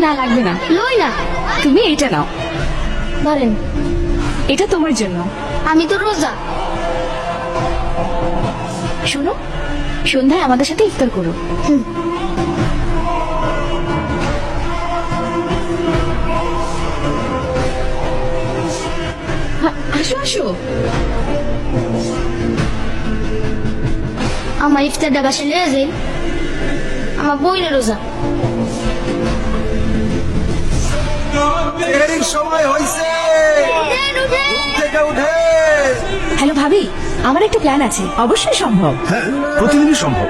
না লাগবে না, লই না। তুমি এটা নাও, ধরেন, এটা তোমার জন্য। আমি তো রোজা। শোনো, সন্ধ্যায় আমাদের সাথে ইফতার করো। আসো আসো। আমার ইফতারটা বাসে নিয়ে যাই, আমার বইনের রোজা। এর সময় হয়েছে, থেকে উঠে। হ্যালো ভাবি, আমার একটা প্ল্যান আছে, অবশ্যই সম্ভব। হ্যাঁ, প্রতিদিনই সম্ভব।